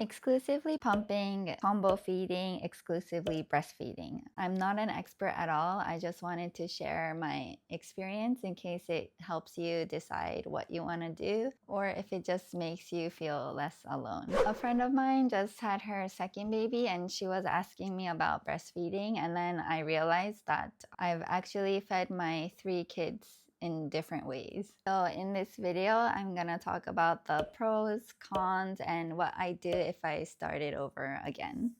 Exclusively pumping, combo feeding, exclusively breastfeeding. I'm not an expert at all. I just wanted to share my experience in case it helps you decide what you want to do or if it just makes you feel less alone. A friend of mine just had her second baby and she was asking me about breastfeeding, and then I realized that I've actually fed my 3 kids in different ways. So in this video, I'm gonna talk about the pros, cons, and what I do if I started over again.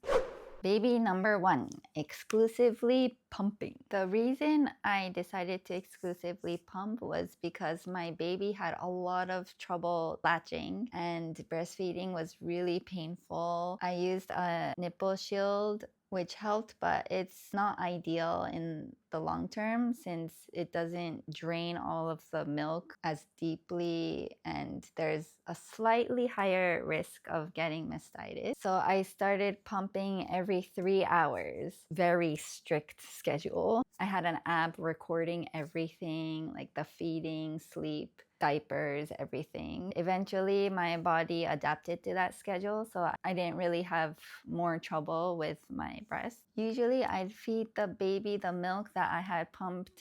Baby number 1, exclusively pumping. The reason I decided to exclusively pump was because my baby had a lot of trouble latching and breastfeeding was really painful. I used a nipple shield, which helped, but it's not ideal in the long term since it doesn't drain all of the milk as deeply and there's a slightly higher risk of getting mastitis. So I started pumping every 3 hours, very strict schedule. I had an app recording everything, like the feeding, sleep, diapers, everything. Eventually, my body adapted to that schedule, so I didn't really have more trouble with my breast. Usually, I'd feed the baby the milk that I had pumped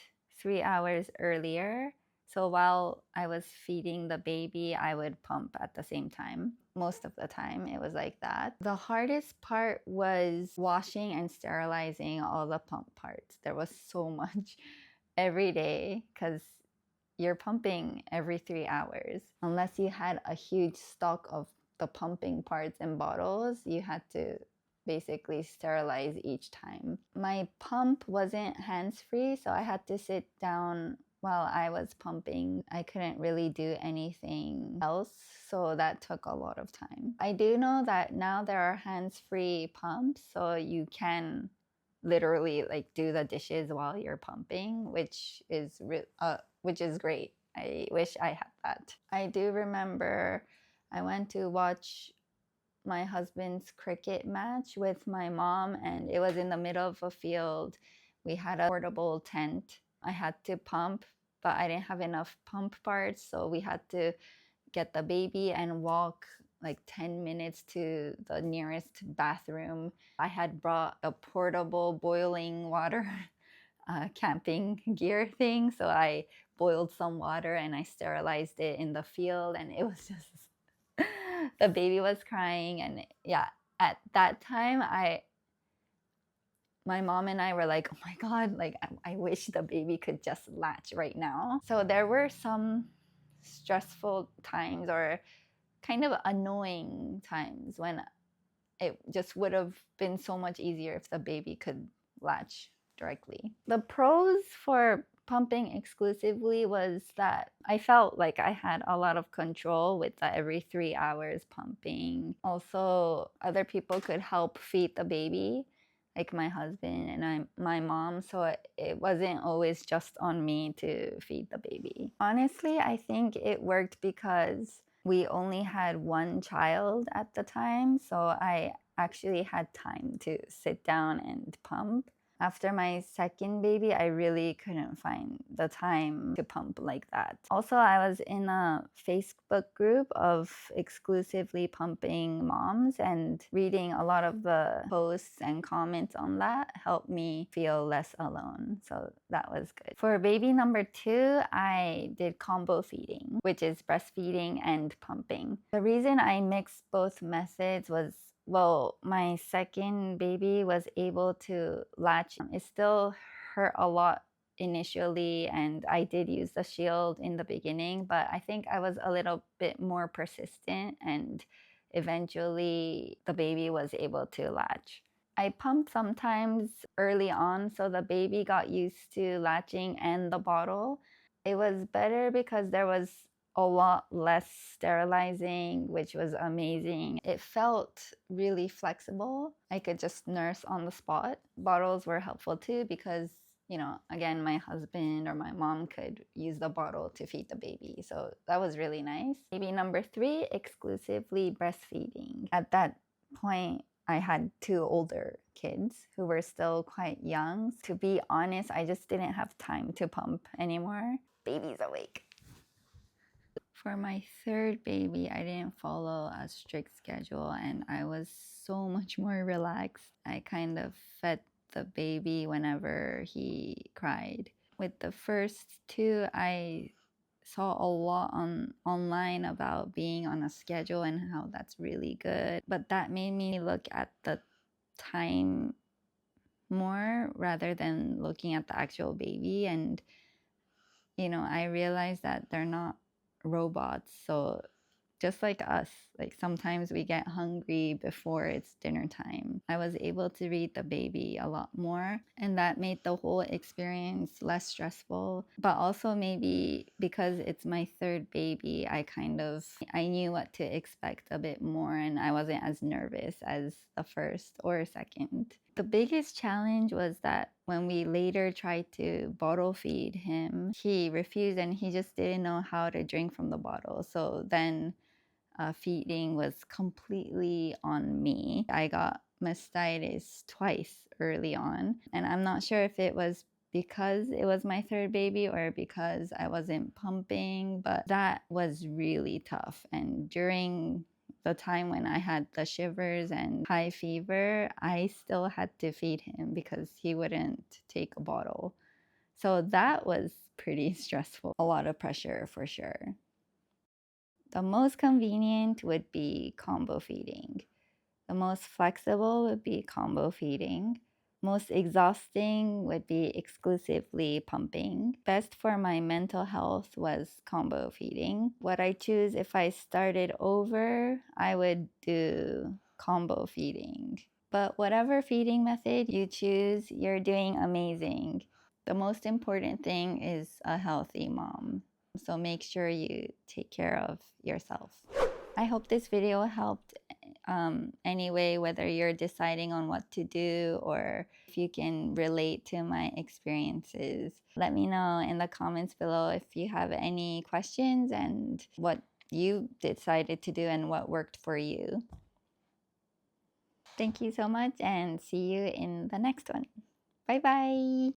3 hours earlier. So while I was feeding the baby, I would pump at the same time. Most of the time, it was like that. The hardest part was washing and sterilizing all the pump parts. There was so much every day because you're pumping every 3 hours. Unless you had a huge stock of the pumping parts in bottles, you had to basically sterilize each time. My pump wasn't hands-free, so I had to sit down while I was pumping. I couldn't really do anything else, so that took a lot of time. I do know that now there are hands-free pumps, so you can literally like do the dishes while you're pumping, which is great. I wish I had that. I do remember I went to watch my husband's cricket match with my mom, and it was in the middle of a field. We had a portable tent. I had to pump, but I didn't have enough pump parts, so we had to get the baby and walk like 10 minutes to the nearest bathroom. I had brought a portable boiling water camping gear thing, so I boiled some water and I sterilized it in the field, and it was just the baby was crying. And yeah, at that time my mom and I were like, oh my god, like I wish the baby could just latch right now. So there were some stressful times or kind of annoying times when it just would have been so much easier if the baby could latch directly. The pros for pumping exclusively was that I felt like I had a lot of control with the every 3 hours pumping. Also, other people could help feed the baby, like my husband and my mom, so it wasn't always just on me to feed the baby. Honestly, I think it worked because we only had one child at the time, so I actually had time to sit down and pump. After my second baby, I really couldn't find the time to pump like that. Also, I was in a Facebook group of exclusively pumping moms, and reading a lot of the posts and comments on that helped me feel less alone. So that was good. For baby number 2, I did combo feeding, which is breastfeeding and pumping. The reason I mixed both methods was, well, my second baby was able to latch. It still hurt a lot initially, and I did use the shield in the beginning, but I think I was a little bit more persistent, and eventually the baby was able to latch. I pumped sometimes early on, so the baby got used to latching and the bottle. It was better because there was a lot less sterilizing, which was amazing. It felt really flexible. I could just nurse on the spot. Bottles were helpful too because, you know, again, my husband or my mom could use the bottle to feed the baby. So that was really nice. Baby number 3, exclusively breastfeeding. At that point, I had 2 older kids who were still quite young. To be honest, I just didn't have time to pump anymore. Baby's awake. For my third baby, I didn't follow a strict schedule and I was so much more relaxed. I kind of fed the baby whenever he cried. With the first two, I saw a lot online about being on a schedule and how that's really good. But that made me look at the time more rather than looking at the actual baby. And I realized that they're not robots. So just like us, like sometimes we get hungry before it's dinner time. I was able to read the baby a lot more, and that made the whole experience less stressful. But also maybe because it's my third baby, I knew what to expect a bit more, and I wasn't as nervous as the first or second. The biggest challenge was that when we later tried to bottle feed him, he refused and he just didn't know how to drink from the bottle. So then feeding was completely on me. I got mastitis twice early on, and I'm not sure if it was because it was my third baby or because I wasn't pumping, but that was really tough. And during the time when I had the shivers and high fever, I still had to feed him because he wouldn't take a bottle. So that was pretty stressful. A lot of pressure for sure. The most convenient would be combo feeding. The most flexible would be combo feeding. Most exhausting would be exclusively pumping. Best for my mental health was combo feeding. What I choose if I started over, I would do combo feeding. But whatever feeding method you choose, you're doing amazing. The most important thing is a healthy mom. So make sure you take care of yourself. I hope this video helped anyway, whether you're deciding on what to do or if you can relate to my experiences. Let me know in the comments below if you have any questions and what you decided to do and what worked for you. Thank you so much and see you in the next one. Bye bye.